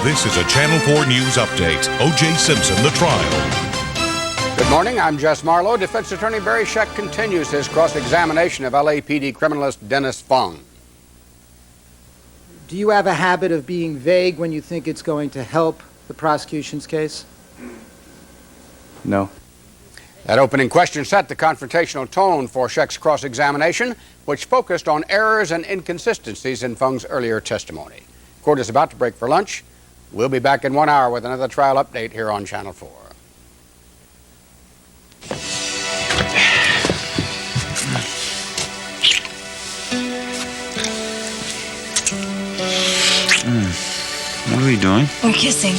This is a Channel 4 News Update. O.J. Simpson, the trial. Good morning, I'm Jess Marlowe. Defense Attorney Barry Scheck continues his cross-examination of LAPD criminalist Dennis Fung. Do you have a habit of being vague when you think it's going to help the prosecution's case? No. That opening question set the confrontational tone for Scheck's cross-examination, which focused on errors and inconsistencies in Fung's earlier testimony. Court is about to break for lunch. We'll be back in 1 hour with another trial update here on Channel 4. What are we doing? We're kissing.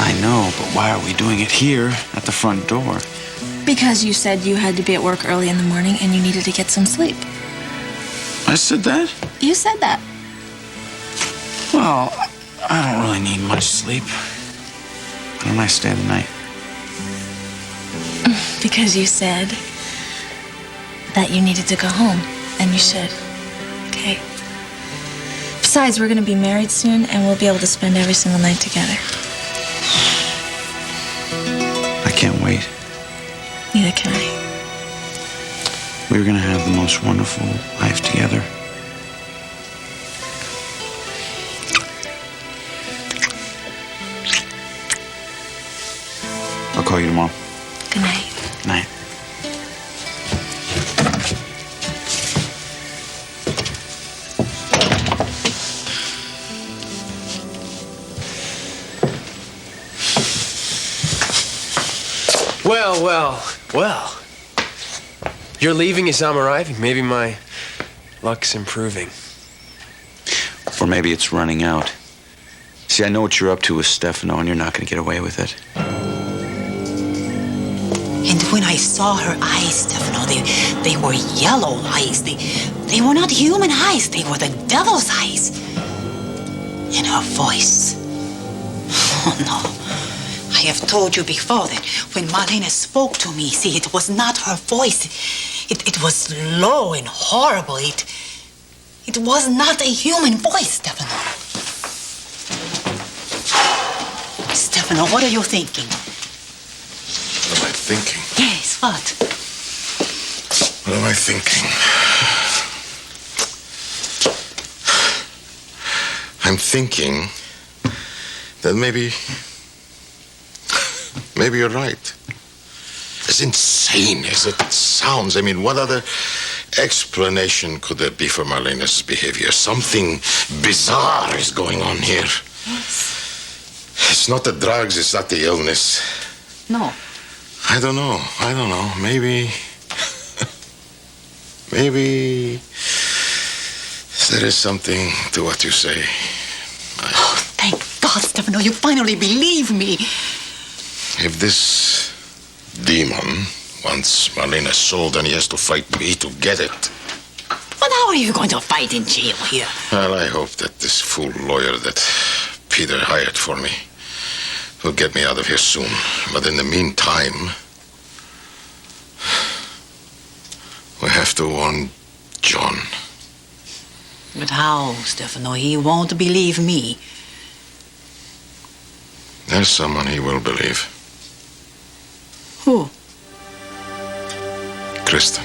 I know, but why are we doing it here at the front door? Because you said you had to be at work early in the morning and you needed to get some sleep. I said that? You said that. Well, I don't really need much sleep. Why don't I stay the night? Because you said that you needed to go home, and you should. Okay? Besides, we're going to be married soon, and we'll be able to spend every single night together. I can't wait. Neither can I. We're gonna have the most wonderful life together. I'll call you tomorrow. Good night. Good night. Well. You're leaving as I'm arriving. Maybe my luck's improving. Or maybe it's running out. See, I know what you're up to with Stefano, and you're not going to get away with it. And when I saw her eyes, Stefano, they were yellow eyes. They were not human eyes. They were the devil's eyes. And her voice. Oh, no. I have told you before that when Marlena spoke to me, see, it was not her voice. It was low and horrible. It was not a human voice, Stefano. Stefano, what are you thinking? What am I thinking? Yes, what? What am I thinking? I'm thinking that maybe you're right. As insane as it sounds, I mean, what other explanation could there be for Marlena's behavior? Something bizarre is going on here. Yes. It's not the drugs, it's not the illness. No. I don't know. Maybe there is something to what you say. Oh, thank God, Stefano, you finally believe me. If this demon wants Marlena sold, then he has to fight me to get it. Well, how are you going to fight in jail here? Well, I hope that this fool lawyer that Peter hired for me will get me out of here soon. But in the meantime, we have to warn John. But how, Stefano? He won't believe me. There's someone he will believe. Who? Kristen.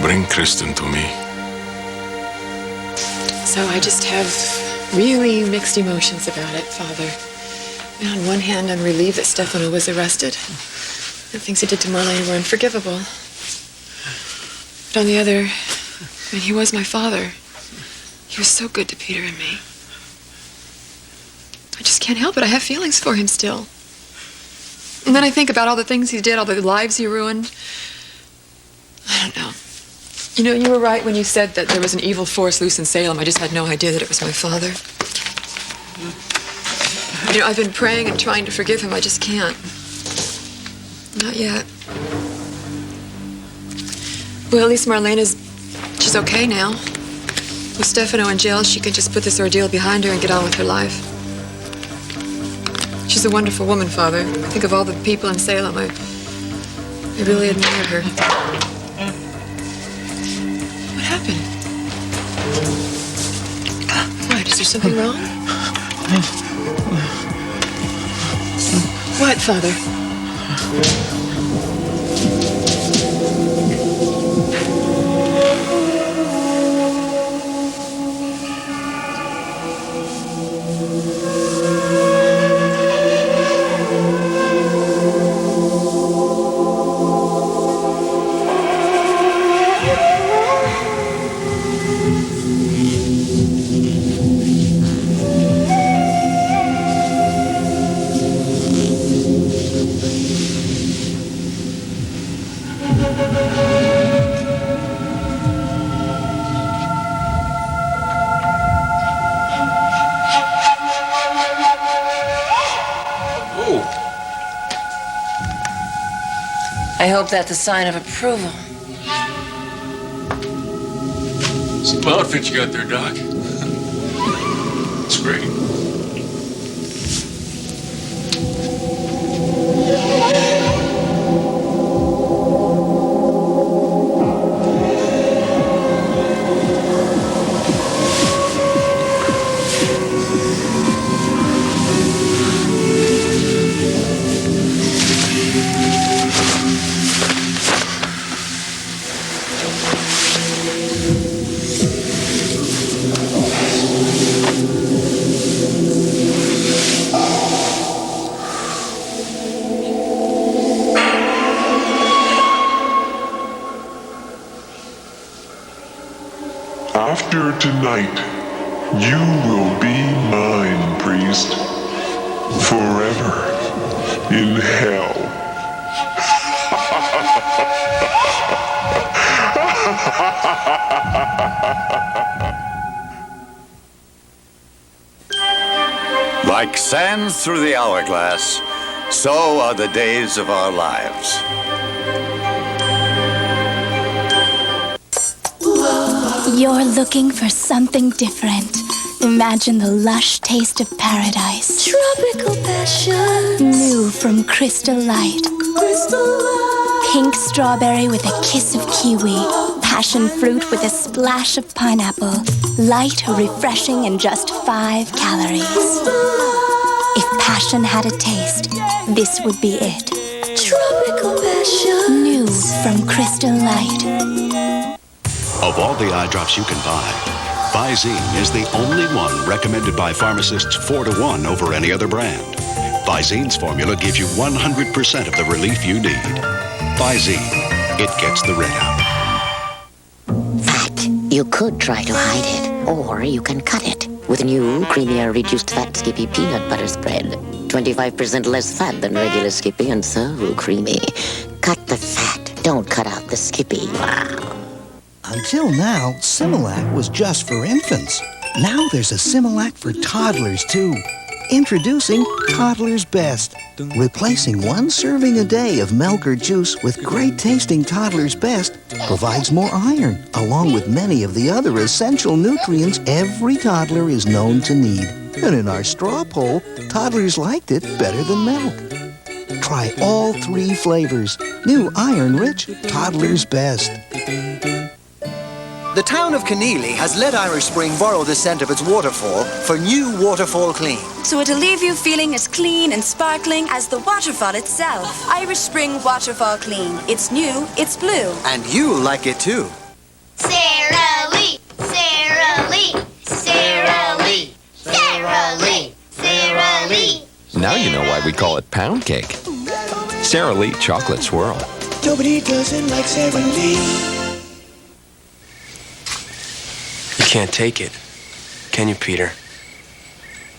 Bring Kristen to me. So I just have really mixed emotions about it, Father. On one hand, I'm relieved that Stefano was arrested. The things he did to Marlena were unforgivable. But on the other, I mean, he was my father. He was so good to Peter and me. I just can't help it. I have feelings for him still. And then I think about all the things he did, all the lives he ruined. I don't know. You know, you were right when you said that there was an evil force loose in Salem. I just had no idea that it was my father. You know, I've been praying and trying to forgive him. I just can't. Not yet. Well, at least she's okay now. With Stefano in jail, she can just put this ordeal behind her and get on with her life. She's a wonderful woman, Father. I think of all the people in Salem. I really admire her. What happened? Is there something wrong? What, Father? I hope that's a sign of approval. Some outfit you got there, Doc. It's great. After tonight, you will be mine, priest. Forever. In hell. Like sands through the hourglass, so are the days of our lives. You're looking for something different. Imagine the lush taste of paradise. Tropical passion. New from Crystal Light. Pink strawberry with a kiss of kiwi. Passion fruit with a splash of pineapple. Light, refreshing, and just 5 calories. If passion had a taste, this would be it. Tropical passion. New from Crystal Light. Of all the eye drops you can buy, Visine is the only one recommended by pharmacists 4-to-1 over any other brand. Visine's formula gives you 100% of the relief you need. Visine, it gets the red out. Fat. You could try to hide it, or you can cut it with new, creamier, reduced fat Skippy peanut butter spread. 25% less fat than regular Skippy and so creamy. Cut the fat. Don't cut out the Skippy. Wow. Until now, Similac was just for infants. Now there's a Similac for toddlers, too. Introducing Toddler's Best. Replacing 1 serving a day of milk or juice with great-tasting Toddler's Best provides more iron, along with many of the other essential nutrients every toddler is known to need. And in our straw poll, toddlers liked it better than milk. Try all 3 flavors. New iron-rich Toddler's Best. The town of Keneally has let Irish Spring borrow the scent of its waterfall for new Waterfall Clean. So it'll leave you feeling as clean and sparkling as the waterfall itself. Irish Spring Waterfall Clean. It's new, it's blue. And you'll like it too. Sara Lee, Sara Lee, Sara Lee, Sara Lee, Sara Lee. Now you know why we call it pound cake. Sara Lee Chocolate Swirl. Nobody does it like Sara Lee. You can't take it, can you, Peter?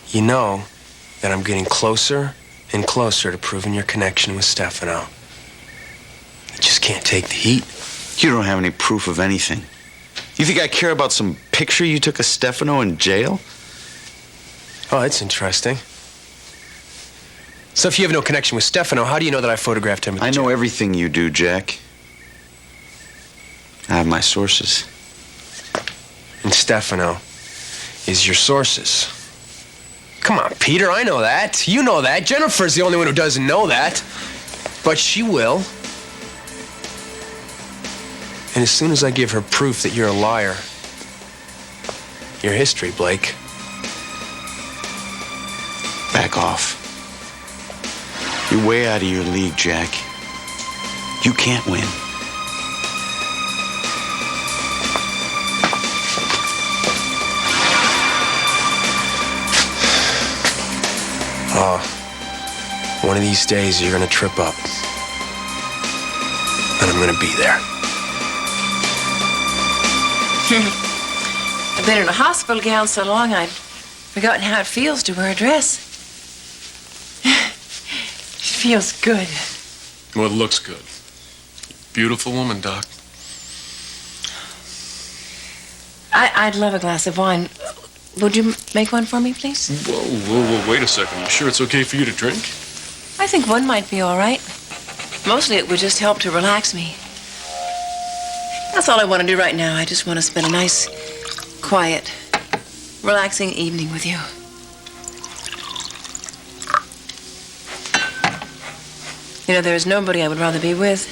You know that I'm getting closer and closer to proving your connection with Stefano. You just can't take the heat. You don't have any proof of anything. You think I care about some picture you took of Stefano in jail? Oh, that's interesting. So if you have no connection with Stefano, how do you know that I photographed him? I know everything you do, Jack. I have my sources. And Stefano is your sources. Come on, Peter, I know that. You know that. Jennifer's the only one who doesn't know that. But she will. And as soon as I give her proof that you're a liar, your history, Blake, back off. You're way out of your league, Jack. You can't win. One of these days you're gonna trip up. And I'm gonna be there. I've been in a hospital gown so long I've forgotten how it feels to wear a dress. It feels good. Well, it looks good. Beautiful woman, Doc. I'd love a glass of wine. Would you make one for me, please? Whoa, wait a second. You sure it's okay for you to drink? I think one might be all right. Mostly it would just help to relax me. That's all I want to do right now. I just want to spend a nice, quiet, relaxing evening with you. You know, there's nobody I would rather be with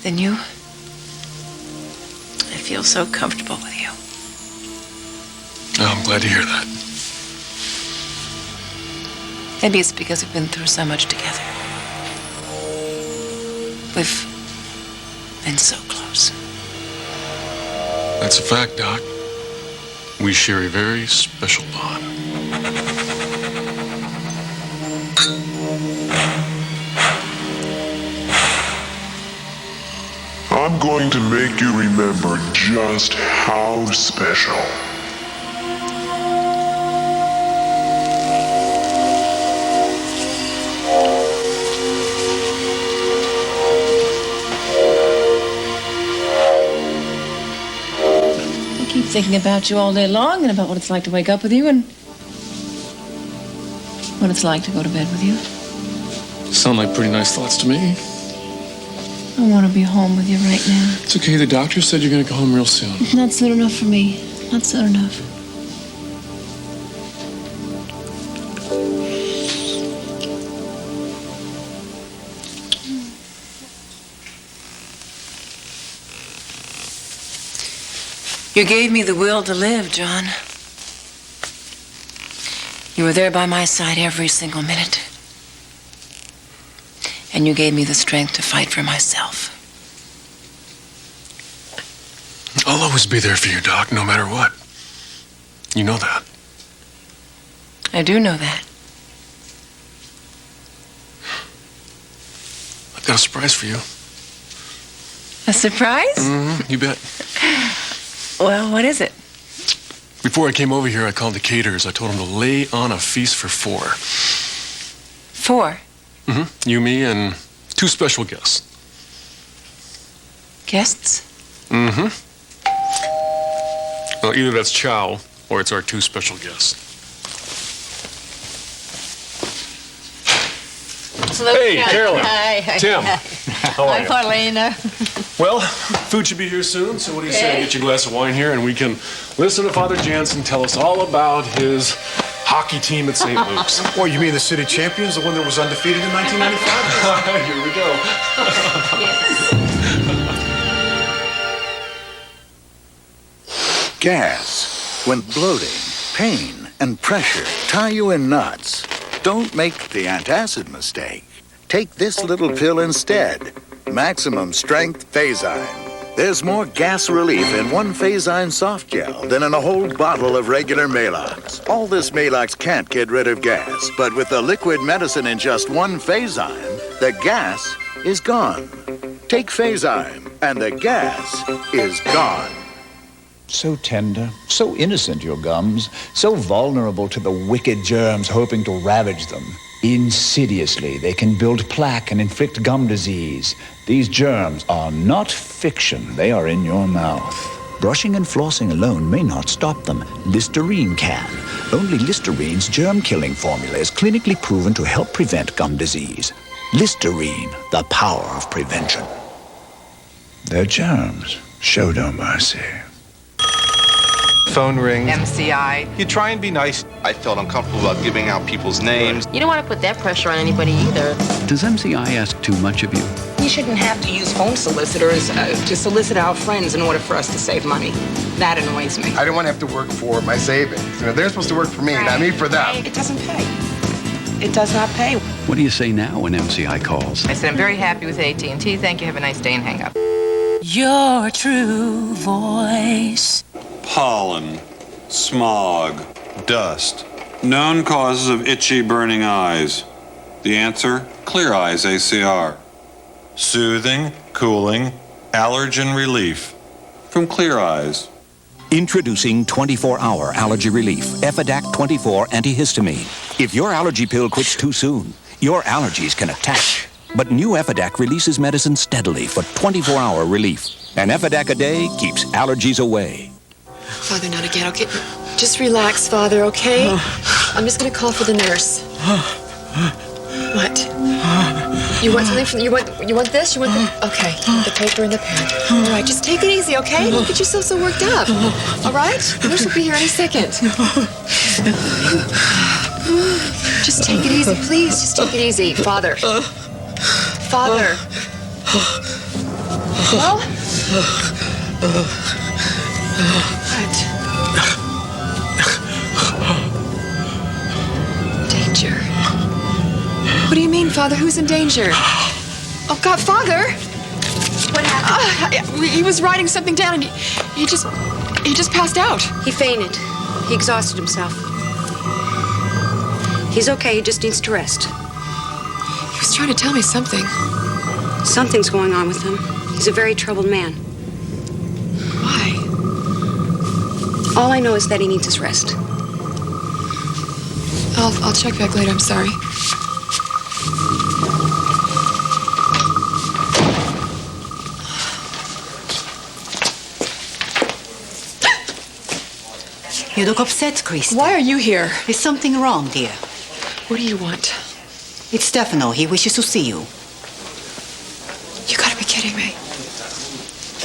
than you. I feel so comfortable with you. Oh, I'm glad to hear that. Maybe it's because we've been through so much together. We've been so close. That's a fact, Doc. We share a very special bond. I'm going to make you remember just how special. I keep thinking about you all day long and about what it's like to wake up with you and what it's like to go to bed with you. Sound like pretty nice thoughts to me. I want to be home with you right now. It's okay. The doctor said you're gonna go home real soon. It's not soon enough for me. Not soon enough. You gave me the will to live, John. You were there by my side every single minute. And you gave me the strength to fight for myself. I'll always be there for you, Doc, no matter what. You know that. I do know that. I've got a surprise for you. A surprise? Mm-hmm, you bet. Well, what is it? Before I came over here, I called the caterers. I told them to lay on a feast for 4. 4? Mm-hmm. You, me, and 2 special guests. Guests? Mm-hmm. Well, either that's chow or it's our 2 special guests. Hey, Carolyn. Hi. Tim. How are Hi, you? Marlena. Well, food should be here soon, so what do you say? Get you a glass of wine here and we can listen to Father Jansen tell us all about his hockey team at St. Luke's. Oh, you mean the city champions, the one that was undefeated in 1995? Here we go. Gas. When bloating, pain, and pressure tie you in knots, don't make the antacid mistake. Take this little pill instead. Maximum Strength Phazine. There's more gas relief in one Phazine soft gel than in a whole bottle of regular Maalox. All this Maalox can't get rid of gas, but with the liquid medicine in just one Phazine, the gas is gone. Take Phazine, and the gas is gone. So tender, so innocent, your gums, so vulnerable to the wicked germs hoping to ravage them. Insidiously, they can build plaque and inflict gum disease. These germs are not fiction. They are in your mouth. Brushing and flossing alone may not stop them. Listerine can. Only Listerine's germ-killing formula is clinically proven to help prevent gum disease. Listerine, the power of prevention. They're germs. Show no mercy. Phone rings. MCI. You try and be nice. I felt uncomfortable about giving out people's names. You don't want to put that pressure on anybody either. Does MCI ask too much of you? You shouldn't have to use phone solicitors to solicit our friends in order for us to save money. That annoys me. I don't want to have to work for my savings. You know, they're supposed to work for me, not me for them. It doesn't pay. it does not pay. What do you say now when MCI calls? I said, I'm very happy with AT&T. Thank you. Have a nice day and hang up. Your true voice. Pollen, smog, dust. Known causes of itchy, burning eyes. The answer? Clear Eyes ACR. Soothing, cooling, allergen relief. From Clear Eyes. Introducing 24-hour allergy relief, Efidac 24 antihistamine. If your allergy pill quits too soon, your allergies can attack. But new Efidac releases medicine steadily for 24-hour relief. An Efidac a day keeps allergies away. Father, not again, okay? Just relax, Father, okay? I'm just gonna call for the nurse. What? You want something from, you want this? You want the, okay, you want the paper and the pen. All right, just take it easy, okay? Don't get yourself so worked up. All right? The nurse will be here any second. Just take it easy, please. Just take it easy. Father. Father. Well? What? Danger. What do you mean, Father? Who's in danger? Oh, God, Father! What happened? He was writing something down and he just passed out. He fainted. He exhausted himself. He's okay. He just needs to rest. He was trying to tell me something. Something's going on with him. He's a very troubled man. Why? All I know is that he needs his rest. I'll check back later. I'm sorry. You look upset, Christy. Why are you here? Is something wrong, dear? What do you want? It's Stefano. He wishes to see you. You gotta be kidding me.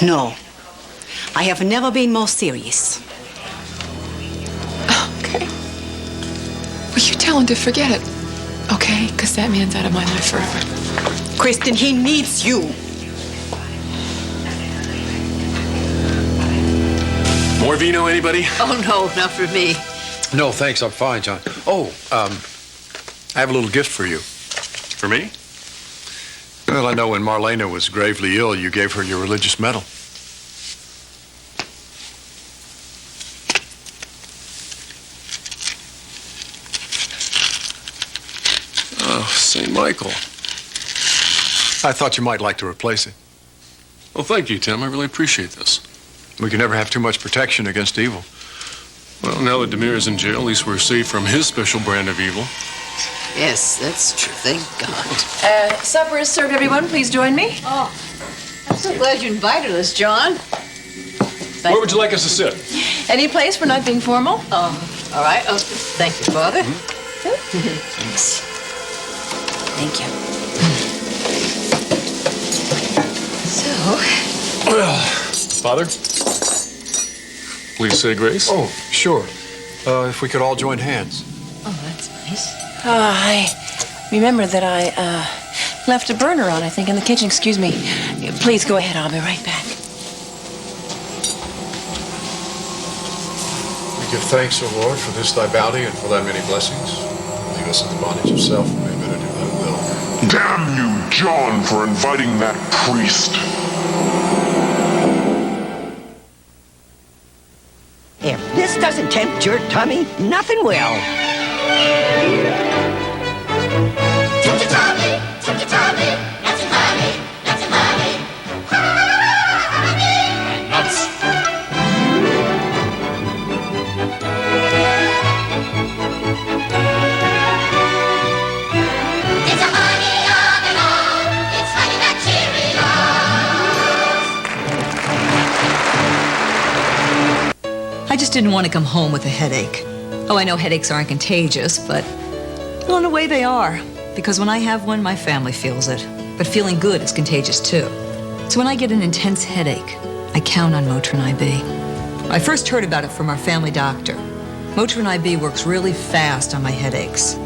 No. I have never been more serious. Okay. Will you tell him to forget it? Okay? Because that man's out of my life forever. Kristen, he needs you. More vino, anybody? Oh, no, not for me. No, thanks. I'm fine, John. Oh, I have a little gift for you. For me? Well, I know when Marlena was gravely ill, you gave her your religious medal. Oh, St. Michael. I thought you might like to replace it. Well, thank you, Tim. I really appreciate this. We can never have too much protection against evil. Well, now that Demir is in jail, at least we're safe from his special brand of evil. Yes, that's true. Thank God. Supper is served, everyone. Please join me. Oh, I'm so glad you invited us, John. Where would you like us to sit? Any place? We're not being formal. Oh, all right. Oh, thank you, Father. Thanks. Thank you. So. Well, Father, please say grace. Oh, sure. If we could all join hands. Oh, that's nice. I remember that I left a burner on, I think, in the kitchen. Excuse me. Please go ahead. I'll be right back. We give thanks, O Lord, for this thy bounty and for thy many blessings. Leave us in the bondage of self, and may better do thy will. Damn you, John, for inviting that priest. If this doesn't tempt your tummy, nothing will. Tempt your tummy, tempt your tummy, nuts and honey, nuts and honey. Nuts. It's a honey on and on, it's honey nut Cheerios. I just didn't want to come home with a headache. Oh, I know headaches aren't contagious, but well, in a way they are. Because when I have one, my family feels it. But feeling good is contagious too. So when I get an intense headache, I count on Motrin IB. I first heard about it from our family doctor. Motrin IB works really fast on my headaches.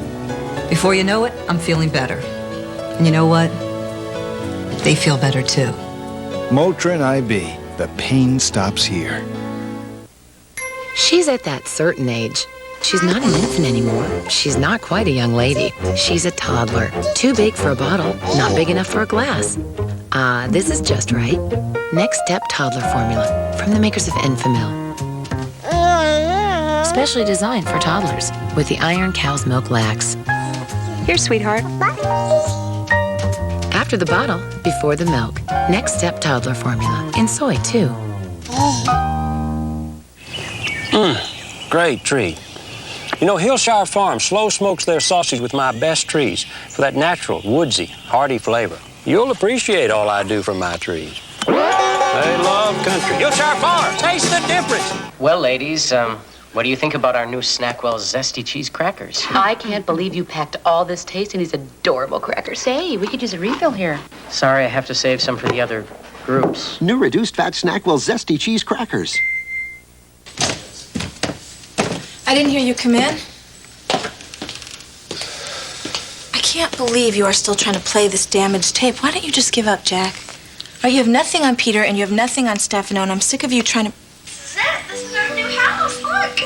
Before you know it, I'm feeling better. And you know what? They feel better too. Motrin IB. The pain stops here. She's at that certain age She's not an infant anymore. She's not quite a young lady. She's a toddler. Too big for a bottle, not big enough for a glass. This is just right. Next Step Toddler Formula from the makers of Enfamil. Specially designed for toddlers with the Iron Cow's Milk Lax. Here, sweetheart. After the bottle, before the milk. Next Step Toddler Formula. In soy, too. Great tree. You know, Hillshire Farm slow smokes their sausage with my best trees for that natural, woodsy, hearty flavor. You'll appreciate all I do for my trees. They love country. Hillshire Farm, taste the difference. Well, ladies, what do you think about our new Snackwell Zesty Cheese Crackers? I can't believe you packed all this taste in these adorable crackers. Say, we could use a refill here. Sorry, I have to save some for the other groups. New reduced fat Snackwell Zesty Cheese Crackers. I didn't hear you come in. I can't believe you are still trying to play this damaged tape. Why don't you just give up, Jack? Oh, you have nothing on Peter and you have nothing on Stefano, and I'm sick of you trying to... This is it. This is our new house. Look.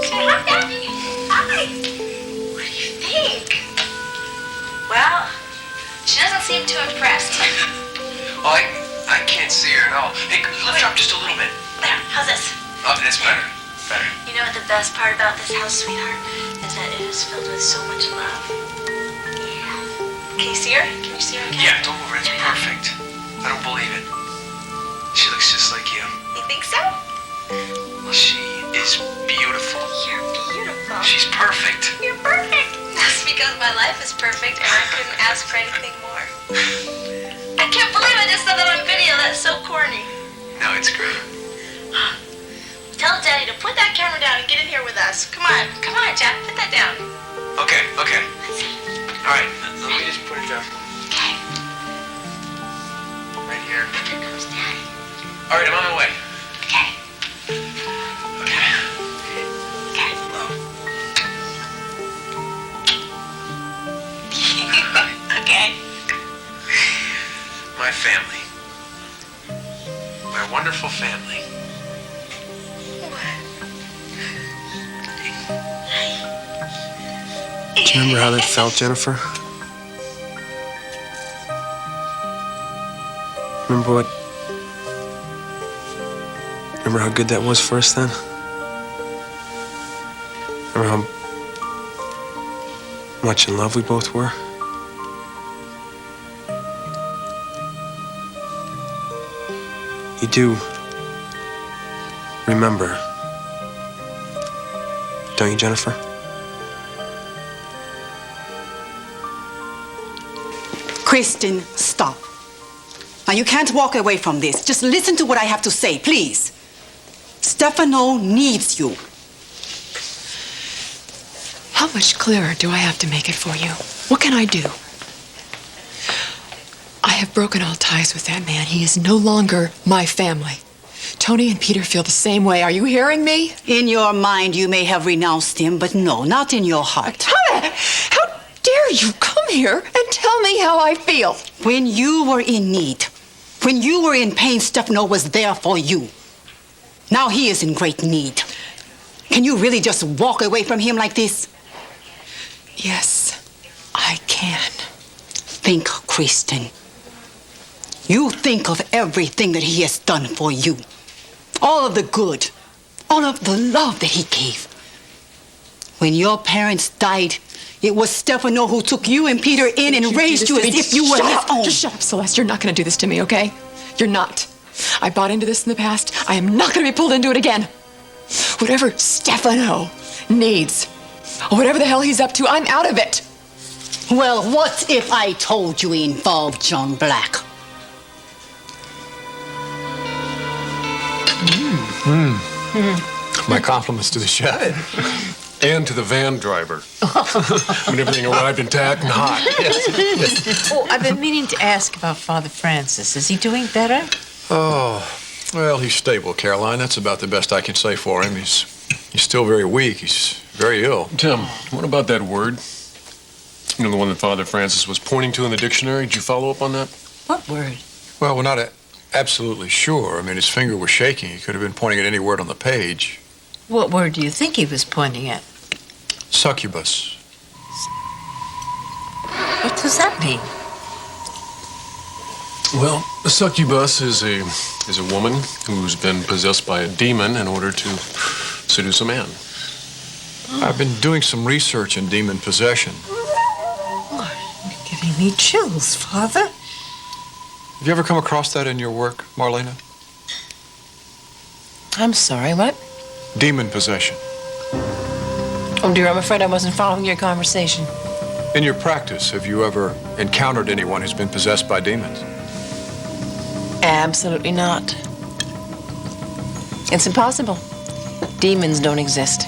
Say hi, Daddy. Hi. What do you think? Well, she doesn't seem too impressed. Oh, I can't see her at all. Hey, lift her up just a little bit. There. How's this? Oh, that's better. Better. You know what the best part about this house, sweetheart, is that it is filled with so much love. Yeah. Can you see her? Can you see her? Okay? Yeah, don't move her. It's perfect. I don't believe it. She looks just like you. You think so? She is beautiful. You're beautiful. She's perfect. You're perfect. That's because my life is perfect and I couldn't ask for anything more. I can't believe I just said that on video. That's so corny. No, it's great. Tell Daddy to put that camera down and get in here with us. Come on, Jack, put that down. Okay. All right, let me just put it down. Okay. Right here. Here comes Daddy. All right, I'm on my way. Okay. Okay. Okay. My family. My wonderful family. Do you remember how that felt, Jennifer? Remember how good that was for us then? Remember how much in love we both were? You do remember, don't you, Jennifer? Kristen, stop. Now, you can't walk away from this. Just listen to what I have to say, please. Stefano needs you. How much clearer do I have to make it for you? What can I do? I have broken all ties with that man. He is no longer my family. Tony and Peter feel the same way. Are you hearing me? In your mind, you may have renounced him, but no, not in your heart. How dare you come here and tell me how I feel? When you were in need, when you were in pain, Stefano was there for you. Now he is in great need. Can you really just walk away from him like this? Yes, I can. Think, Kristen. You think of everything that he has done for you. All of the good, all of the love that he gave. When your parents died, it was Stefano who took you and Peter in and raised you as if you were his own. Just shut up, Celeste. You're not going to do this to me, okay? You're not. I bought into this in the past. I am not going to be pulled into it again. Whatever Stefano needs, or whatever the hell he's up to, I'm out of it. Well, what if I told you he involved John Black? My compliments to the chef. And to the van driver. I mean, everything arrived intact and hot. Yes. Oh, I've been meaning to ask about Father Francis. Is he doing better? Oh, well, he's stable, Caroline. That's about the best I can say for him. He's still very weak. He's very ill. Tim, what about that word? You know, the one that Father Francis was pointing to in the dictionary? Did you follow up on that? What word? Well, we're not absolutely sure. I mean, his finger was shaking. He could have been pointing at any word on the page. What word do you think he was pointing at? Succubus. What does that mean? Well, a succubus is a woman who's been possessed by a demon in order to seduce a man. I've been doing some research in demon possession. You're giving me chills, Father. Have you ever come across that in your work, Marlena? I'm sorry, what? Demon possession. Oh, dear, I'm afraid I wasn't following your conversation. In your practice, have you ever encountered anyone who's been possessed by demons? Absolutely not. It's impossible. Demons don't exist.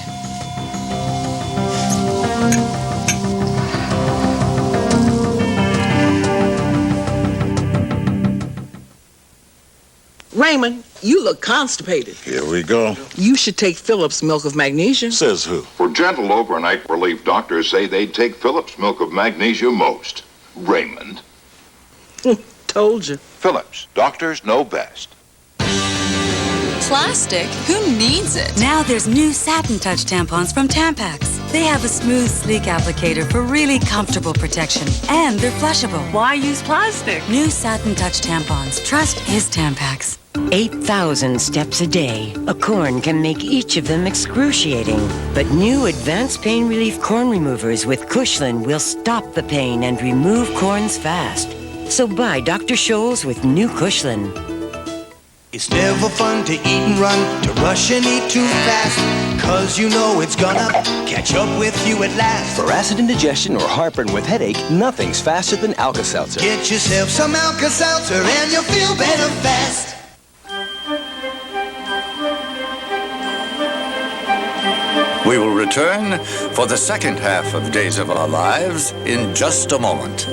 Raymond, you look constipated. Here we go. You should take Phillips' milk of magnesia. Says who? For gentle overnight relief, doctors say they'd take Phillips' milk of magnesia most. Raymond. Told you. Phillips. Doctors know best. Plastic? Who needs it? Now there's new Satin Touch tampons from Tampax. They have a smooth, sleek applicator for really comfortable protection. And they're flushable. Why use plastic? New Satin Touch tampons. Trust is Tampax. 8,000 steps a day. A corn can make each of them excruciating. But new advanced pain relief corn removers with Cushlin will stop the pain and remove corns fast. So buy Dr. Scholl's with new Cushlin. It's never fun to eat and run, to rush and eat too fast, 'cause you know it's gonna catch up with you at last. For acid indigestion or heartburn with headache, nothing's faster than Alka-Seltzer. Get yourself some Alka-Seltzer and you'll feel better fast. We will return for the second half of Days of Our Lives in just a moment.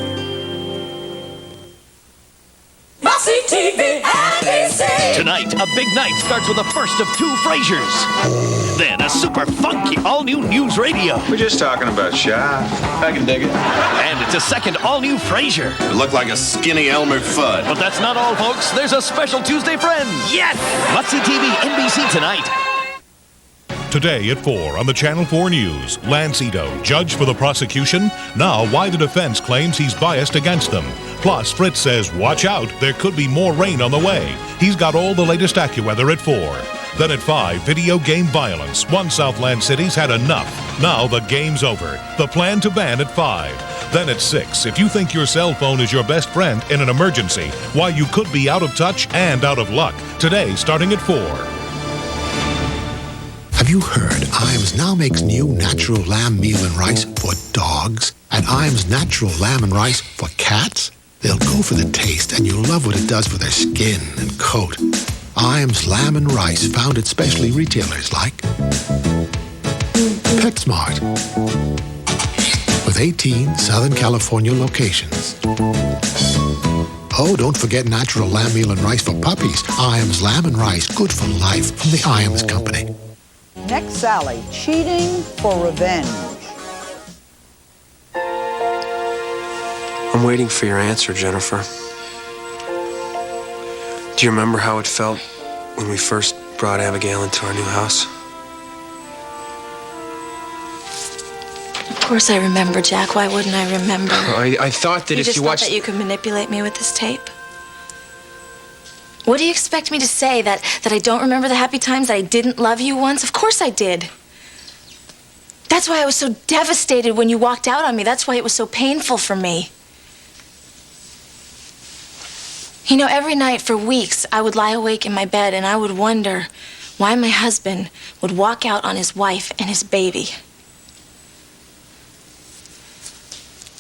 TV NBC. Tonight, a big night starts with the first of 2 Frasers. Then a super funky all-new news radio. We're just talking about Shy. I can dig it. And it's a second all-new Frasier. It looked like a skinny Elmer Fudd. But that's not all, folks. There's a special Tuesday Friends. Yes! Must-see TV NBC tonight. Today at 4 on the Channel 4 News, Lance Ito, judge for the prosecution. Now, why the defense claims he's biased against them. Plus, Fritz says, watch out, there could be more rain on the way. He's got all the latest AccuWeather at 4. Then at 5, video game violence. One Southland city's had enough. Now the game's over. The plan to ban at 5. Then at 6, if you think your cell phone is your best friend in an emergency, why you could be out of touch and out of luck. Today, starting at 4. Have you heard Iams now makes new natural lamb meal and rice for dogs and Iams natural lamb and rice for cats? They'll go for the taste and you'll love what it does for their skin and coat. Iams lamb and rice found at specialty retailers like PetSmart with 18 Southern California locations. Oh, don't forget natural lamb meal and rice for puppies. Iams lamb and rice, good for life from the Iams Company. Next, Sally, cheating for revenge. I'm waiting for your answer, Jennifer. Do you remember how it felt when we first brought Abigail into our new house? Of course I remember, Jack. Why wouldn't I remember? I thought that You if just you thought watched... that you could manipulate me with this tape? What do you expect me to say? That I don't remember the happy times? That I didn't love you once? Of course I did. That's why I was so devastated when you walked out on me. That's why it was so painful for me. You know, every night for weeks, I would lie awake in my bed and I would wonder why my husband would walk out on his wife and his baby.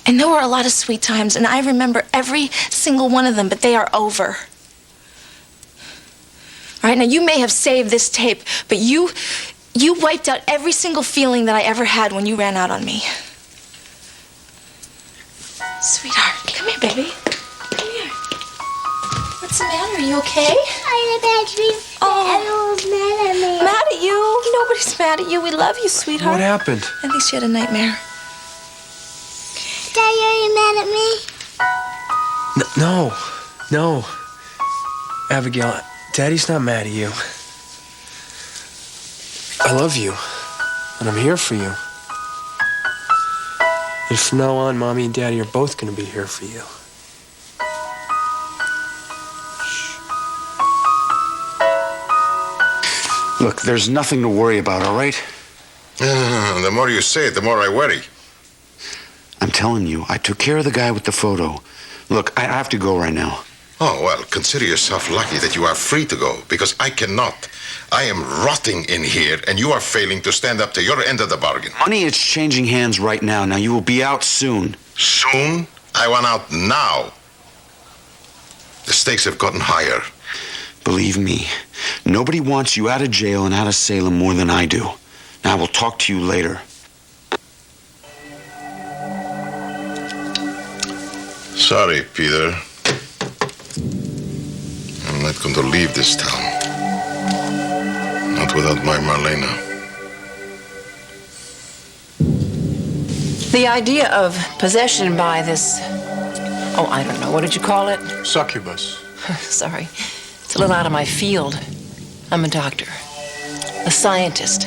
And there were a lot of sweet times, and I remember every single one of them, but they are over. All right, now you may have saved this tape, but you wiped out every single feeling that I ever had when you ran out on me. Sweetheart, come here, baby. Come here. What's the matter? Are you okay? Everyone's mad at me. Mad at you? Nobody's mad at you. We love you, sweetheart. What happened? At least you had a nightmare. Daddy, are you mad at me? No. Abigail, Daddy's not mad at you. I love you, and I'm here for you. And from now on, Mommy and Daddy are both going to be here for you. Look, there's nothing to worry about, all right? The more you say it, the more I worry. I'm telling you, I took care of the guy with the photo. Look, I have to go right now. Oh, well, consider yourself lucky that you are free to go, because I cannot. I am rotting in here, and you are failing to stand up to your end of the bargain. Money is changing hands right now. Now, you will be out soon. Soon? I want out now. The stakes have gotten higher. Believe me, nobody wants you out of jail and out of Salem more than I do. Now, I will talk to you later. Sorry, Peter. I'm not going to leave this town. Not without my Marlena. The idea of possession by this, I don't know, what did you call it? Succubus. Sorry. It's a little out of my field. I'm a doctor, a scientist.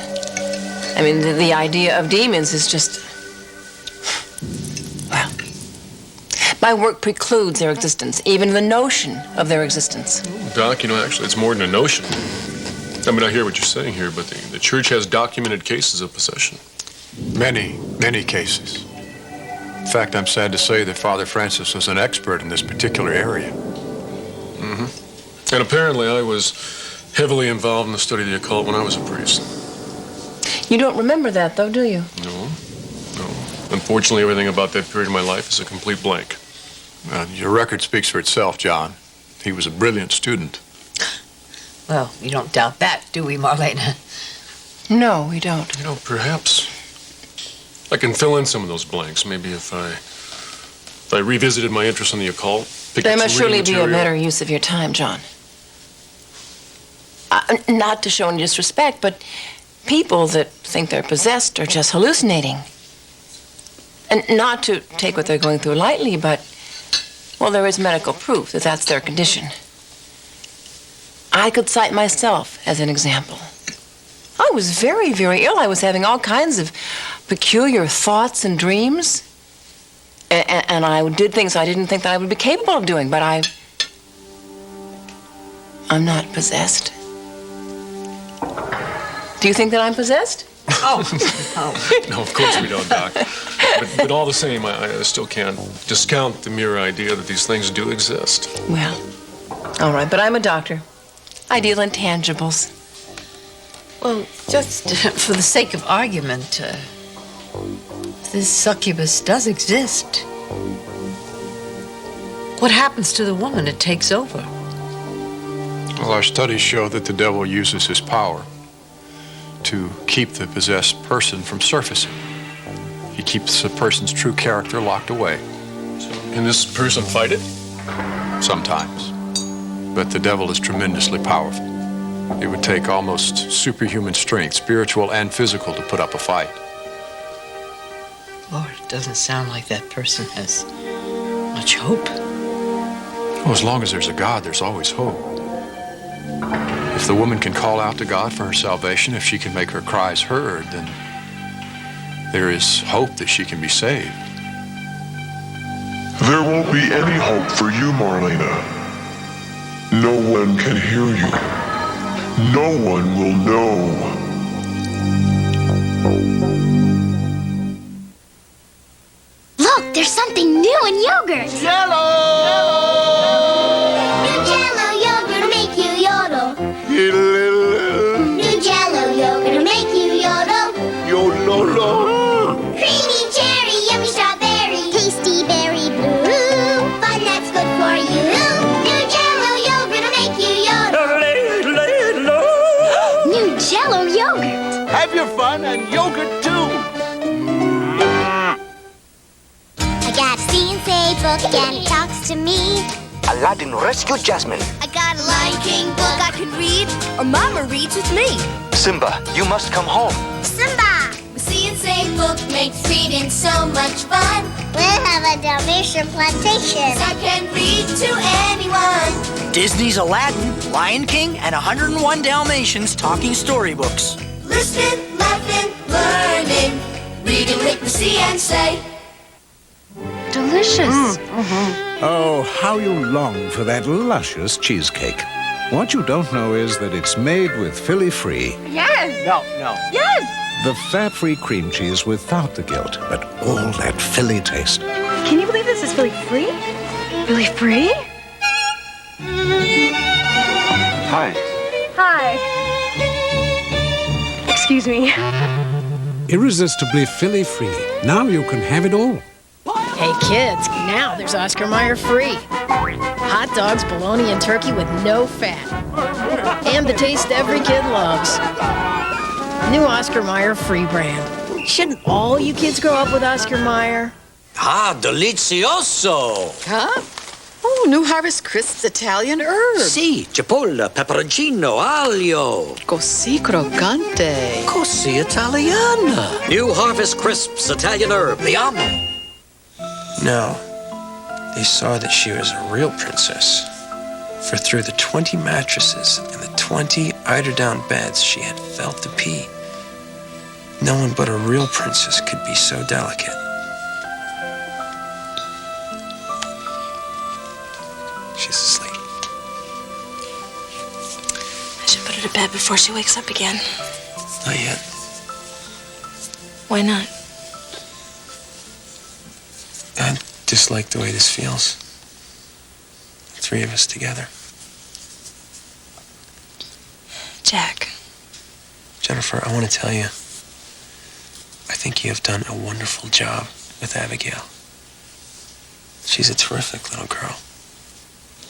I mean, the idea of demons is just, well, my work precludes their existence, even the notion of their existence. Doc, actually, it's more than a notion. I mean, I hear what you're saying here, but the church has documented cases of possession. Many, many cases. In fact, I'm sad to say that Father Francis was an expert in this particular area. Mm-hmm. And apparently I was heavily involved in the study of the occult when I was a priest. You don't remember that, though, do you? No. Unfortunately, everything about that period of my life is a complete blank. Your record speaks for itself, John. He was a brilliant student. Well, we don't doubt that, do we, Marlena? No, we don't. Perhaps I can fill in some of those blanks. Maybe if I revisited my interest in the occult. There must surely be a better use of your time, John. Not to show any disrespect, but people that think they're possessed are just hallucinating. And not to take what they're going through lightly, but, well, there is medical proof that that's their condition. I could cite myself as an example. I was very, very ill. I was having all kinds of peculiar thoughts and dreams. And I did things I didn't think that I would be capable of doing, but I'm not possessed. Do you think that I'm possessed? Oh. No, of course we don't, Doc. But all the same, I still can't discount the mere idea that these things do exist. Well, all right, but I'm a doctor. I deal in tangibles. Well, just for the sake of argument, this succubus does exist. What happens to the woman it takes over? Well, our studies show that the devil uses his power to keep the possessed person from surfacing. He keeps the person's true character locked away. So, can this person fight it? Sometimes. But the devil is tremendously powerful. It would take almost superhuman strength, spiritual and physical, to put up a fight. Lord, it doesn't sound like that person has much hope. Well, as long as there's a God, there's always hope. If the woman can call out to God for her salvation, if she can make her cries heard, then there is hope that she can be saved. There won't be any hope for you, Marlena. No one can hear you. No one will know. Look, there's something new in yogurt. Jello! New Jello yogurt will make you yodel. New Jello yogurt will make you yodel. Yodel. Creamy cherry, yummy strawberry, tasty berry blue. Fun that's good for you. New Jello yogurt will make you yodel. New Jello yogurt. Have your fun and yogurt too. I got a see and say book and it talks to me. Aladdin rescued Jasmine. I got a Lion King book I can read, or Mama reads with me. Simba, you must come home. Simba! The see and say book makes reading so much fun. We'll have a Dalmatian plantation. I can read to anyone. Disney's Aladdin, Lion King, and 101 Dalmatians talking storybooks. Listening, laughing, learning, reading, literacy, and say. Delicious. Oh, how you long for that luscious cheesecake. What you don't know is that it's made with Philly-free. Yes. No. Yes. The fat-free cream cheese without the guilt, but all that Philly taste. Can you believe this is really free? Really free? Hi. Hi. Excuse me. Irresistibly Philly-free. Now you can have it all. Hey kids, now there's Oscar Mayer free. Hot dogs, bologna, and turkey with no fat. And the taste every kid loves. New Oscar Mayer free brand. Shouldn't all you kids grow up with Oscar Mayer? Ah, delicioso! Huh? Oh, New Harvest Crisps Italian herbs. Sì, cipolla, peperoncino, aglio. Così croccante. Così italiana. New Harvest Crisps Italian herb, the omelet. No, they saw that she was a real princess. For through the 20 mattresses and the 20 eider-down beds she had felt the pee. No one but a real princess could be so delicate. She's asleep. I should put her to bed before she wakes up again. Not yet. Why not? I just like the way this feels. The three of us together. Jack. Jennifer, I want to tell you, I think you have done a wonderful job with Abigail. She's a terrific little girl.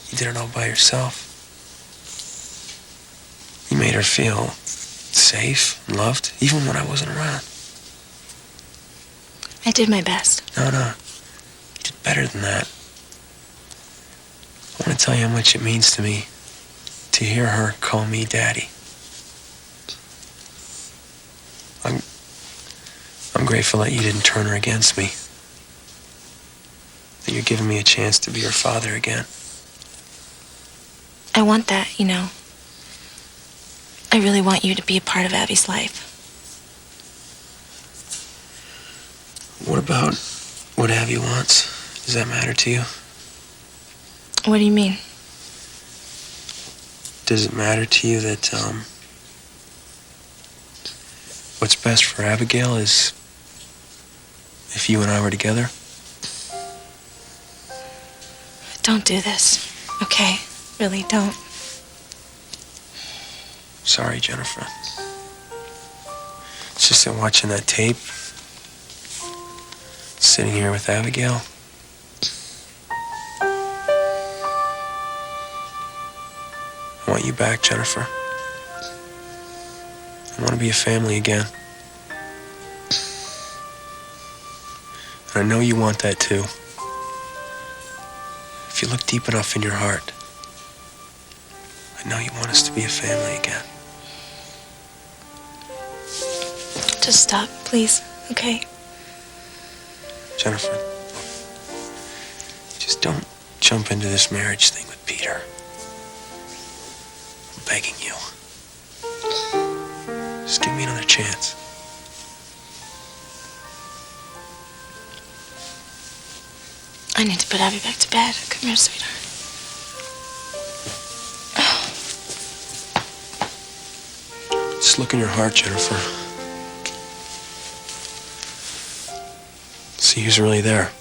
You did it all by yourself. You made her feel safe and loved, even when I wasn't around. I did my best. No. You did better than that. I want to tell you how much it means to me to hear her call me Daddy. I'm grateful that you didn't turn her against me. That you're giving me a chance to be her father again. I want that, you know. I really want you to be a part of Abby's life. What about what Abby wants? Does that matter to you? What do you mean? Does it matter to you that, what's best for Abigail is if you and I were together? Don't do this, okay? Really, don't. Sorry, Jennifer. It's just that watching that tape, sitting here with Abigail, I want you back, Jennifer. I want to be a family again. And I know you want that too. If you look deep enough in your heart, I know you want us to be a family again. Just stop, please, okay? Jennifer, just don't jump into this marriage thing with Peter. I'm begging you. Just give me another chance. I need to put Abby back to bed. Come here, sweetheart. Just look in your heart, Jennifer. See who's really there.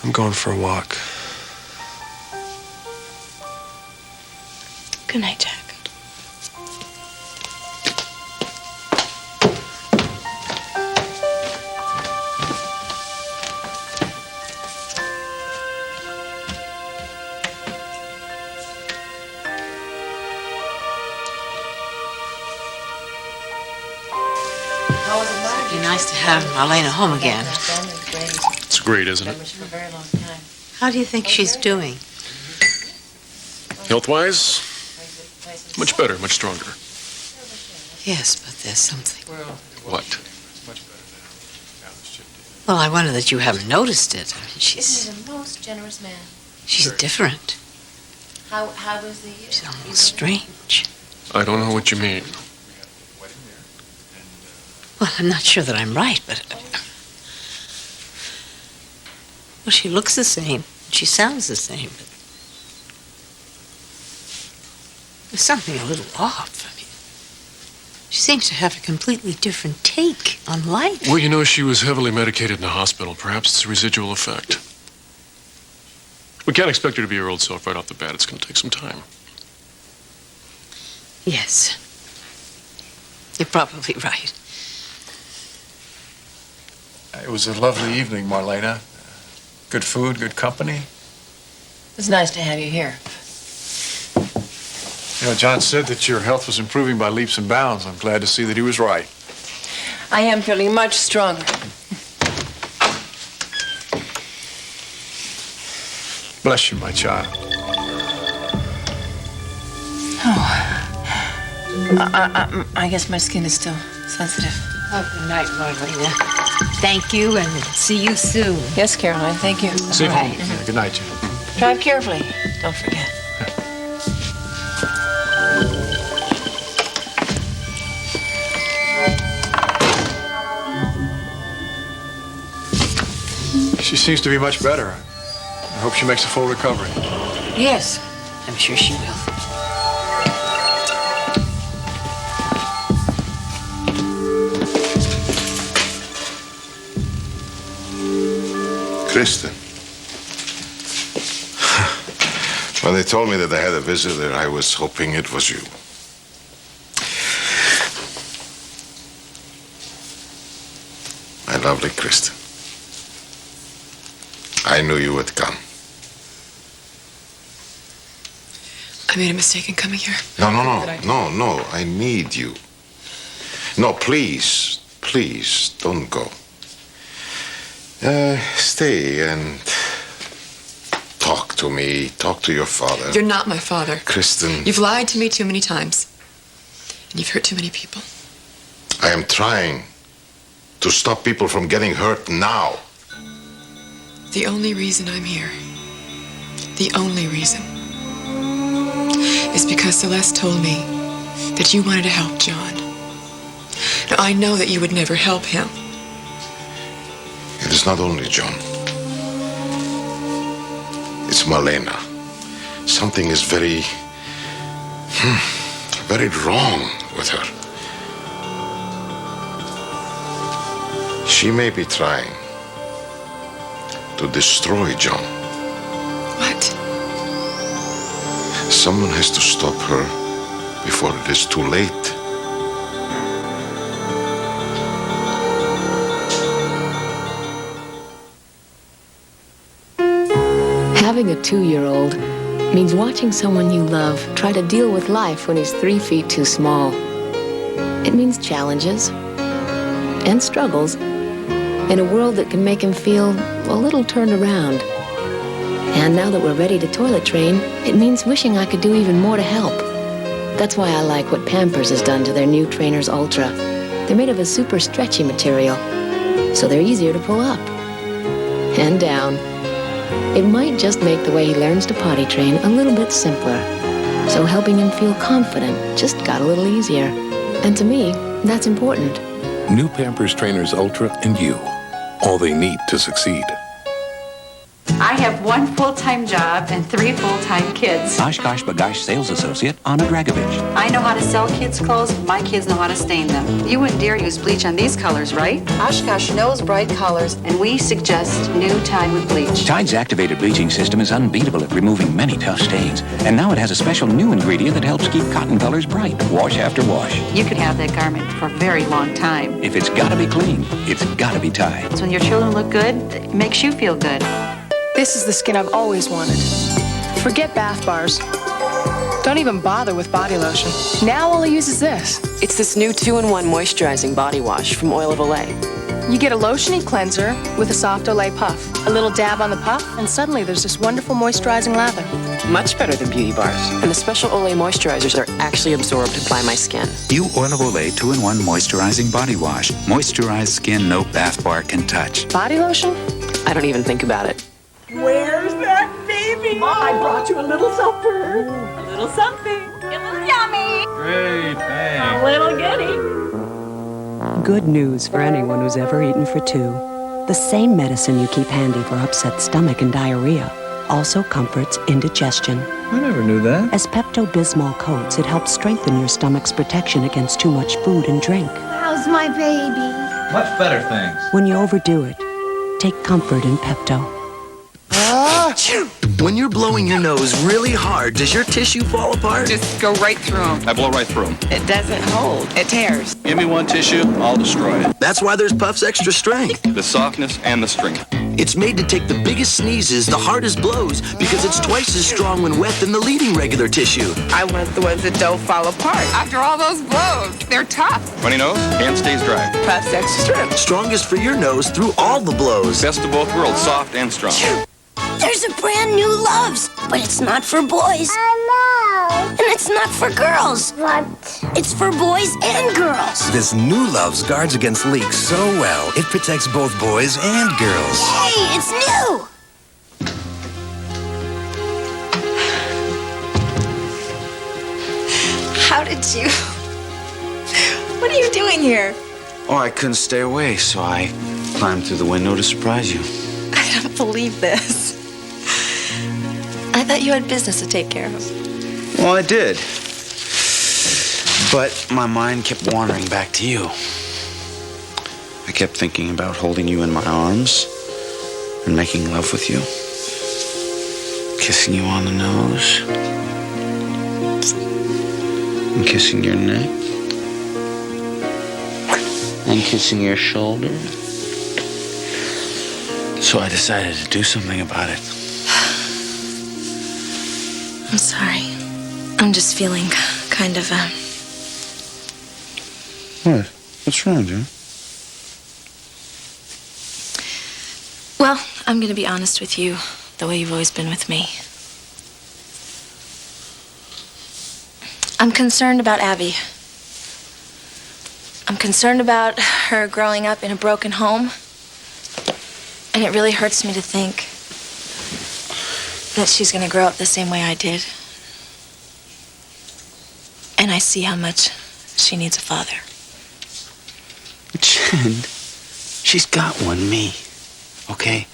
I'm going for a walk. Good night, Jack. It'd be nice to have Marlena home again. It's great, isn't it? How do you think she's doing? Health-wise, much better, much stronger. Yes, but there's something. What? Well, I wonder that you haven't noticed it. I mean, Isn't he the most generous man? she's different. How was the... She's almost strange. I don't know what you mean. Well, I'm not sure that I'm right, but... Well, she looks the same. She sounds the same, but... There's something a little off. I mean, she seems to have a completely different take on life. Well, you know, she was heavily medicated in the hospital. Perhaps it's a residual effect. We can't expect her to be her old self right off the bat. It's going to take some time. Yes. You're probably right. It was a lovely evening, Marlena. Good food, good company. It's nice to have you here. You know, John said that your health was improving by leaps and bounds. I'm glad to see that he was right. I am feeling much stronger. Bless you, my child. Oh. I guess my skin is still sensitive. Oh, good night, Marlena. Thank you, and see you soon. Yes, Caroline, thank you. Safe home. Yeah, good night, Jim. Drive carefully. Don't forget. She seems to be much better. I hope she makes a full recovery. Yes, I'm sure she will. Kristen. When they told me that I had a visitor, I was hoping it was you. My lovely Kristen. I knew you would come. I made a mistake in coming here. No. I need you. No, please, don't go. Stay and talk to me. Talk to your father. You're not my father. Kristen. You've lied to me too many times. And you've hurt too many people. I am trying to stop people from getting hurt now. The only reason I'm here, the only reason, is because Celeste told me that you wanted to help John. Now, I know that you would never help him. It is not only John. It's Marlena. Something is very wrong with her. She may be trying to destroy John. What? Someone has to stop her before it is too late. Having a 2-year-old means watching someone you love try to deal with life when he's 3 feet too small. It means challenges and struggles in a world that can make him feel a little turned around. And now that we're ready to toilet train, it means wishing I could do even more to help. That's why I like what Pampers has done to their new Trainers Ultra. They're made of a super stretchy material, so they're easier to pull up and down. It might just make the way he learns to potty train a little bit simpler, so helping him feel confident just got a little easier. And to me, that's important. New Pampers Trainers Ultra and you. All they need to succeed. I have 1 full-time job and 3 full-time kids. Oshkosh Bagash sales associate Anna Dragovich. I know how to sell kids' clothes. My kids know how to stain them. You wouldn't dare use bleach on these colors, right? Oshkosh knows bright colors, and we suggest new Tide with bleach. Tide's activated bleaching system is unbeatable at removing many tough stains. And now it has a special new ingredient that helps keep cotton colors bright, wash after wash. You could have that garment for a very long time. If it's gotta be clean, it's gotta be Tide. So when your children look good, it makes you feel good. This is the skin I've always wanted. Forget bath bars. Don't even bother with body lotion. Now all I use is this. It's this new 2-in-1 moisturizing body wash from Oil of Olay. You get a lotiony cleanser with a soft Olay puff. A little dab on the puff, and suddenly there's this wonderful moisturizing lather. Much better than beauty bars. And the special Olay moisturizers are actually absorbed by my skin. New Oil of Olay 2-in-1 moisturizing body wash. Moisturized skin no bath bar can touch. Body lotion? I don't even think about it. Where's that baby? I brought you a little supper. A little something. A little yummy. Great, thanks. A little goodie. Good news for anyone who's ever eaten for two. The same medicine you keep handy for upset stomach and diarrhea also comforts indigestion. I never knew that. As Pepto-Bismol coats, it helps strengthen your stomach's protection against too much food and drink. How's my baby? Much better, thanks. When you overdo it, take comfort in Pepto. When you're blowing your nose really hard, does your tissue fall apart? Just go right through them. I blow right through them. It doesn't hold. It tears. Give me one tissue, I'll destroy it. That's why there's Puff's Extra Strength. The softness and the strength. It's made to take the biggest sneezes, the hardest blows, because it's twice as strong when wet than the leading regular tissue. I want the ones that don't fall apart. After all those blows, they're tough. Funny nose, hand stays dry. Puff's Extra Strength. Strongest for your nose through all the blows. Best of both worlds, soft and strong. There's a brand new Loves, but it's not for boys. And it's not for girls. What? It's for boys and girls. This new Loves guards against leaks so well, it protects both boys and girls. Hey, it's new! How did you... What are you doing here? Oh, I couldn't stay away, so I climbed through the window to surprise you. I don't believe this. I thought you had business to take care of. Well, I did. But my mind kept wandering back to you. I kept thinking about holding you in my arms and making love with you. Kissing you on the nose. And kissing your neck. And kissing your shoulder. So I decided to do something about it. I'm sorry. I'm just feeling kind of, What? What's wrong, Joe? Well, I'm gonna be honest with you, the way you've always been with me. I'm concerned about Abby. I'm concerned about her growing up in a broken home. And it really hurts me to think that she's gonna grow up the same way I did. And I see how much she needs a father. Jen, she's got one, me. Okay?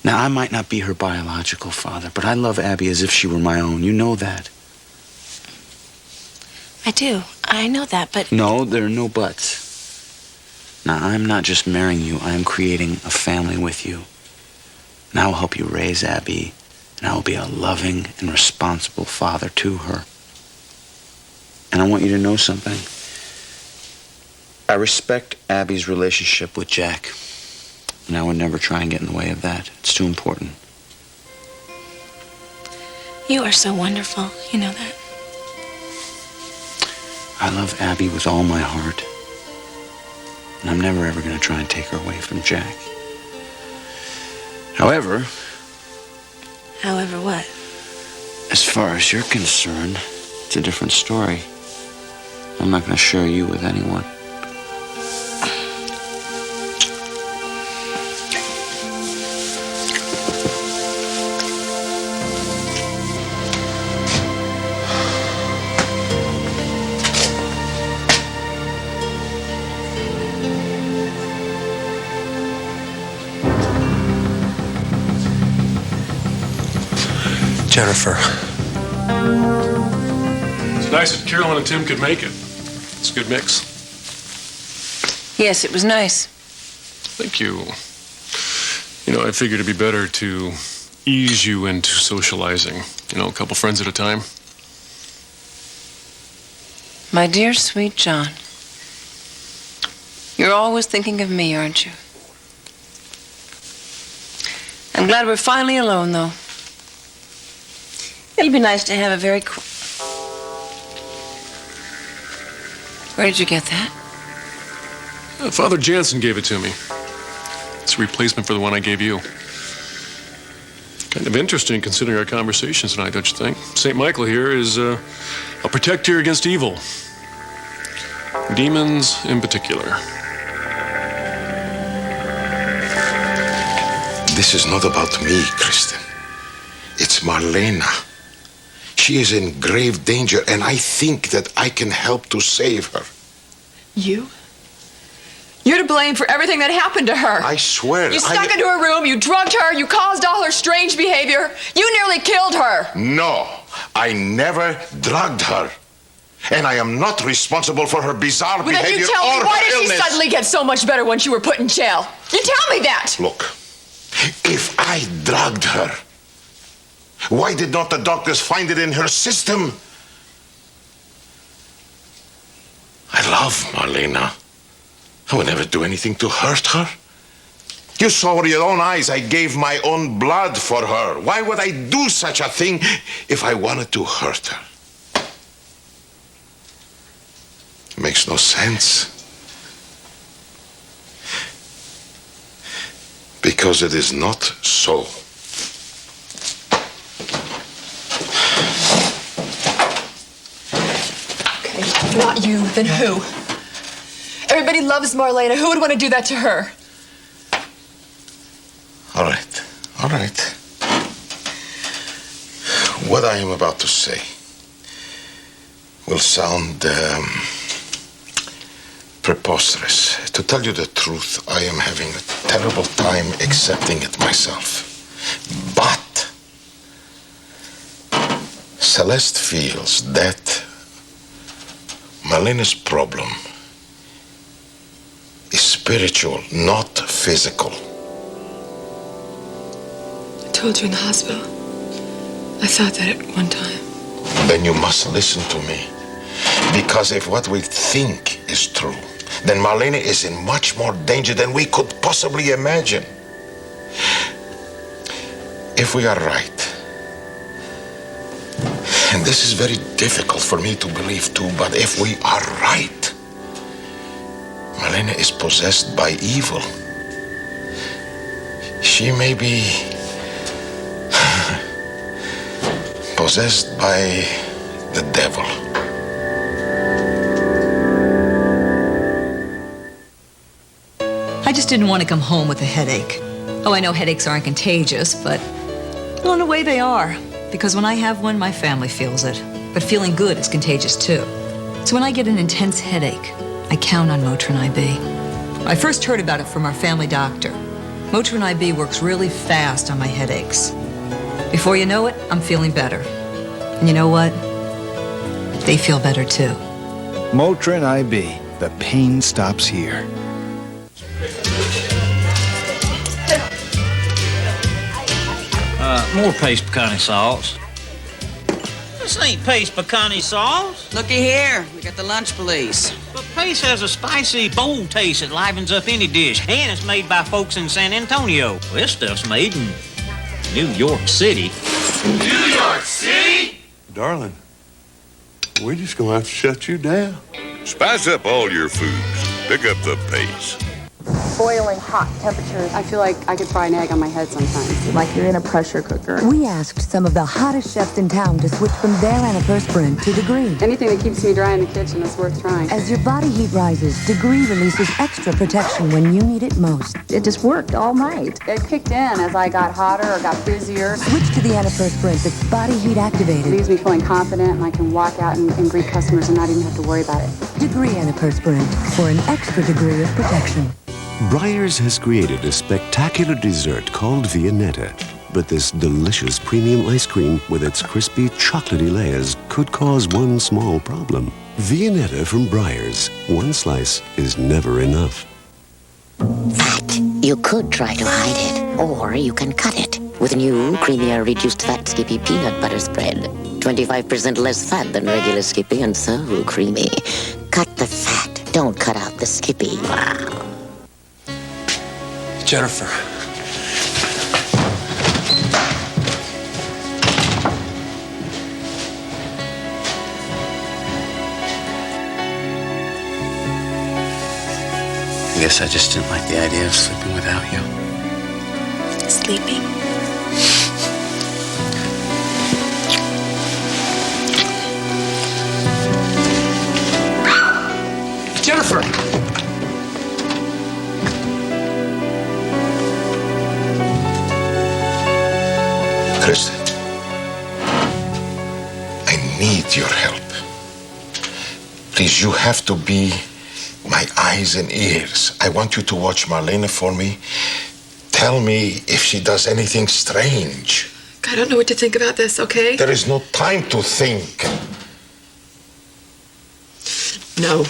Now, I might not be her biological father, but I love Abby as if she were my own. You know that. I do. I know that, but... No, there are no buts. Now, I'm not just marrying you. I am creating a family with you. And I will help you raise Abby, and I will be a loving and responsible father to her. And I want you to know something. I respect Abby's relationship with Jack, and I would never try and get in the way of that. It's too important. You are so wonderful. You know that. I love Abby with all my heart, and I'm never ever going to try and take her away from Jack. However... However what? As far as you're concerned, it's a different story. I'm not going to share you with anyone. Jennifer. It's nice that Carolyn and Tim could make it. It's a good mix. Yes, it was nice. Thank you. You know, I figured it'd be better to ease you into socializing. You know, a couple friends at a time. My dear, sweet John. You're always thinking of me, aren't you? I'm glad we're finally alone, though. It'll be nice to have a very Where did you get that? Father Jansen gave it to me. It's a replacement for the one I gave you. Kind of interesting considering our conversations tonight, don't you think? St. Michael here is a protector against evil. Demons in particular. This is not about me, Kristen. It's Marlena. She is in grave danger, and I think that I can help to save her. You? You're to blame for everything that happened to her. I swear. You snuck into her room, you drugged her, you caused all her strange behavior. You nearly killed her. No, I never drugged her. And I am not responsible for her bizarre Well, then behavior you tell or me, why her did illness. she suddenly get so much better when she were put in jail? You tell me that. Look, if I drugged her, why did not the doctors find it in her system? I love Marlena. I would never do anything to hurt her. You saw with your own eyes I gave my own blood for her. Why would I do such a thing if I wanted to hurt her? It makes no sense. Because it is not so. Okay, if not you, then who? Everybody loves Marlena. Who would want to do that to her? All right, all right. What I am about to say will sound preposterous. To tell you the truth, I am having a terrible time accepting it myself. But Celeste feels that Marlena's problem is spiritual, not physical. I told you in the hospital. I thought that at one time. Then you must listen to me. Because if what we think is true, then Marlena is in much more danger than we could possibly imagine. If we are right, and this is very difficult for me to believe too, but if we are right, Marlena is possessed by evil. She may be possessed by the devil. I just didn't want to come home with a headache. Oh, I know headaches aren't contagious, but well, in a way they are. Because when I have one, my family feels it. But feeling good is contagious too. So when I get an intense headache, I count on Motrin IB. I first heard about it from our family doctor. Motrin IB works really fast on my headaches. Before you know it, I'm feeling better. And you know what? They feel better too. Motrin IB. The pain stops here. More paste pecani sauce. This ain't paste pecani sauce. Looky here, we got the lunch police. But paste has a spicy, bold taste that livens up any dish, and it's made by folks in San Antonio. Well, this stuff's made in New York City. New York City? Darling, we're just gonna have to shut you down. Spice up all your foods. Pick up the pace. Boiling hot temperatures. I feel like I could fry an egg on my head sometimes. Like you're in a pressure cooker. We asked some of the hottest chefs in town to switch from their antiperspirant to Degree. Anything that keeps me dry in the kitchen is worth trying. As your body heat rises, Degree releases extra protection when you need it most. It just worked all night. It kicked in as I got hotter or got busier. Switch to the antiperspirant that's body heat activated. It leaves me feeling confident and I can walk out and greet customers and not even have to worry about it. Degree antiperspirant for an extra degree of protection. Breyers has created a spectacular dessert called Viennetta. But this delicious premium ice cream with its crispy, chocolatey layers could cause one small problem. Viennetta from Breyers. One slice is never enough. Fat. You could try to hide it, or you can cut it with new, creamier, reduced fat Skippy peanut butter spread. 25% less fat than regular Skippy and so creamy. Cut the fat. Don't cut out the Skippy. Wow. Jennifer. I guess I just didn't like the idea of sleeping without you. Sleeping? Jennifer! Kristen, your help. Please, you have to be my eyes and ears. I want you to watch Marlena for me. Tell me if she does anything strange. I don't know what to think about this, okay? There is no time to think. No,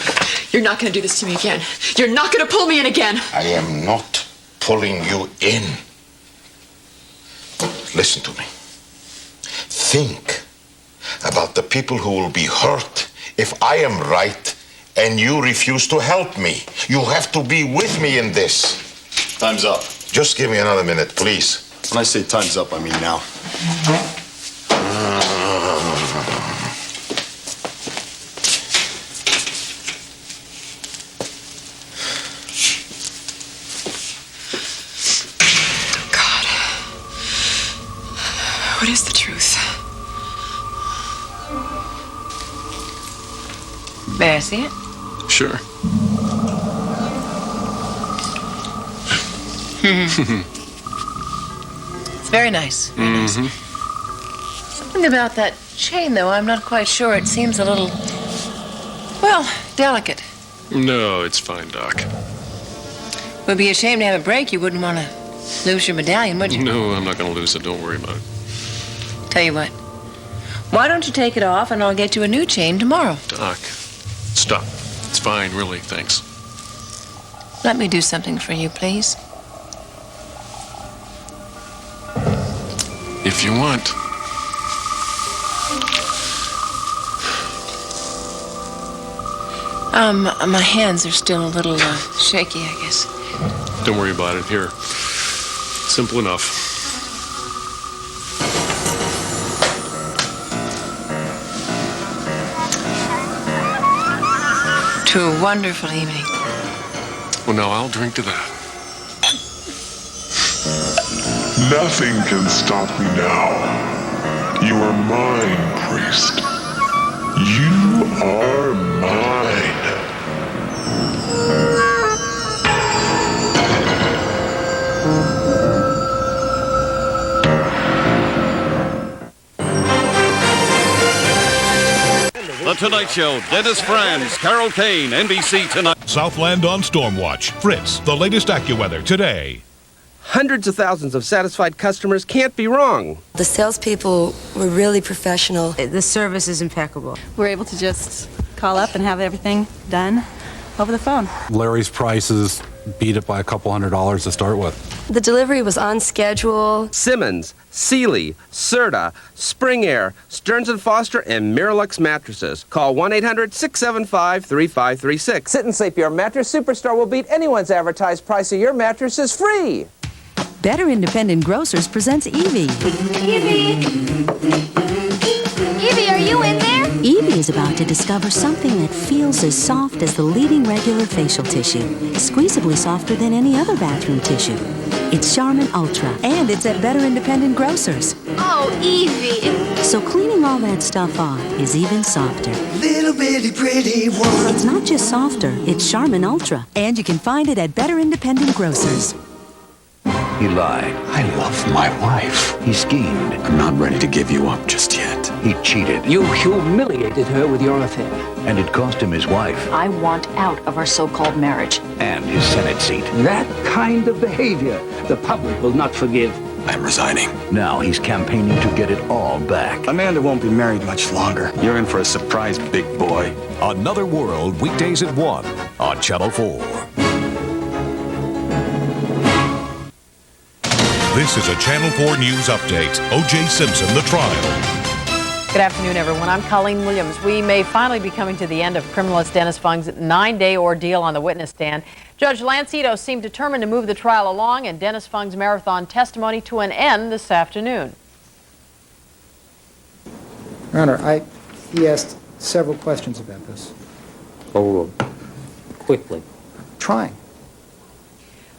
you're not going to do this to me again. You're not going to pull me in again. I am not pulling you in. Listen to me. Think about the people who will be hurt if I am right and you refuse to help me. You have to be with me in this. Time's up. Just give me another minute, please. When I say time's up, I mean now. God. What is the truth? May I see it? Sure. It's very nice. Very nice. Something about that chain, though, I'm not quite sure. It seems a little, well, delicate. No, it's fine, Doc. It would be a shame to have it break. You wouldn't want to lose your medallion, would you? No, I'm not going to lose it. Don't worry about it. Tell you what. Why don't you take it off and I'll get you a new chain tomorrow? Doc, stop. It's fine, really. Thanks. Let me do something for you, please. If you want. My hands are still a little shaky, I guess. Don't worry about it. Here. Simple enough. To a wonderful evening. Well, now I'll drink to that. Nothing can stop me now. You are mine, priest. You are mine. The Tonight Show, Dennis Franz, Carol Kane, NBC Tonight. Southland on Stormwatch. Fritz, the latest AccuWeather today. Hundreds of thousands of satisfied customers can't be wrong. The salespeople were really professional. The service is impeccable. We're able to just call up and have everything done over the phone. Larry's prices beat it by a couple $100 to start with. The delivery was on schedule. Simmons, Sealy, Serta, Spring Air, Stearns & Foster, and Miralux mattresses. Call 1-800-675-3536. Sit and sleep. Your mattress superstar will beat anyone's advertised price of your mattress is free. Better Independent Grocers presents Evie. Evie! Evie, are you in there? Evie is about to discover something that feels as soft as the leading regular facial tissue, squeezably softer than any other bathroom tissue. It's Charmin Ultra, and it's at Better Independent Grocers. Oh, Evie! So cleaning all that stuff off is even softer. Little bitty pretty one. It's not just softer, it's Charmin Ultra, and you can find it at Better Independent Grocers. He lied. I love my wife. He schemed. I'm not ready to give you up just yet. He cheated. You humiliated her with your affair. And it cost him his wife. I want out of our so-called marriage. And his Senate seat. That kind of behavior, the public will not forgive. I'm resigning. Now he's campaigning to get it all back. Amanda won't be married much longer. You're in for a surprise, big boy. Another World, weekdays at 1 on Channel 4. This is a Channel 4 News update. O.J. Simpson, the trial. Good afternoon, everyone. I'm Colleen Williams. We may finally be coming to the end of criminalist Dennis Fung's 9-day ordeal on the witness stand. Judge Lancito seemed determined to move the trial along and Dennis Fung's marathon testimony to an end this afternoon. Your Honor, he asked several questions about this. Oh, quickly. Trying.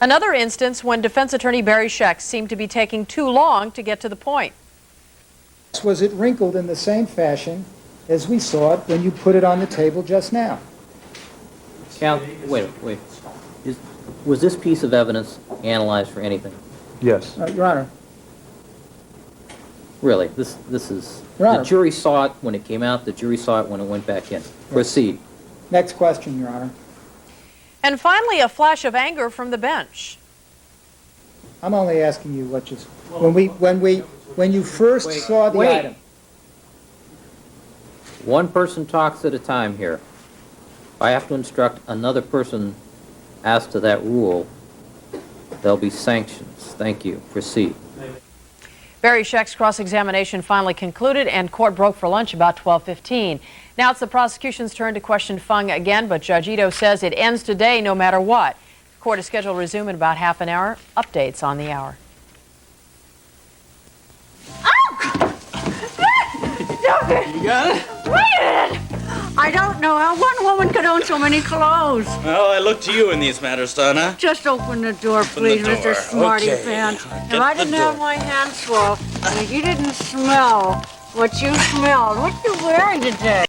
Another instance when defense attorney Barry Scheck seemed to be taking too long to get to the point. Was it wrinkled in the same fashion as we saw it when you put it on the table just now? Wait. Was this piece of evidence analyzed for anything? Yes. Your Honor. Really, this is Your The Honor. jury saw it when it came out, the jury saw it when it went back in. Proceed. Next question, Your Honor. And finally, a flash of anger from the bench. I'm only asking you what just, when you first saw the wait. item. One person talks at a time here. I have to instruct another person as to that rule. There'll be sanctions. Thank you. Proceed. Barry Scheck's cross-examination finally concluded, and court broke for lunch about 12:15. Now it's the prosecution's turn to question Fung again, but Judge Ito says it ends today no matter what. Court is scheduled to resume in about half an hour. Updates on the hour. You got it? Wait a minute! I don't know how one woman could own so many clothes. Well, I look to you in these matters, Donna. Just open the door, please, the door. Mr. Smarty Okay. Pants. Get If I the didn't have door. my hands full, and if you didn't smell what you smelled, what are you wearing today?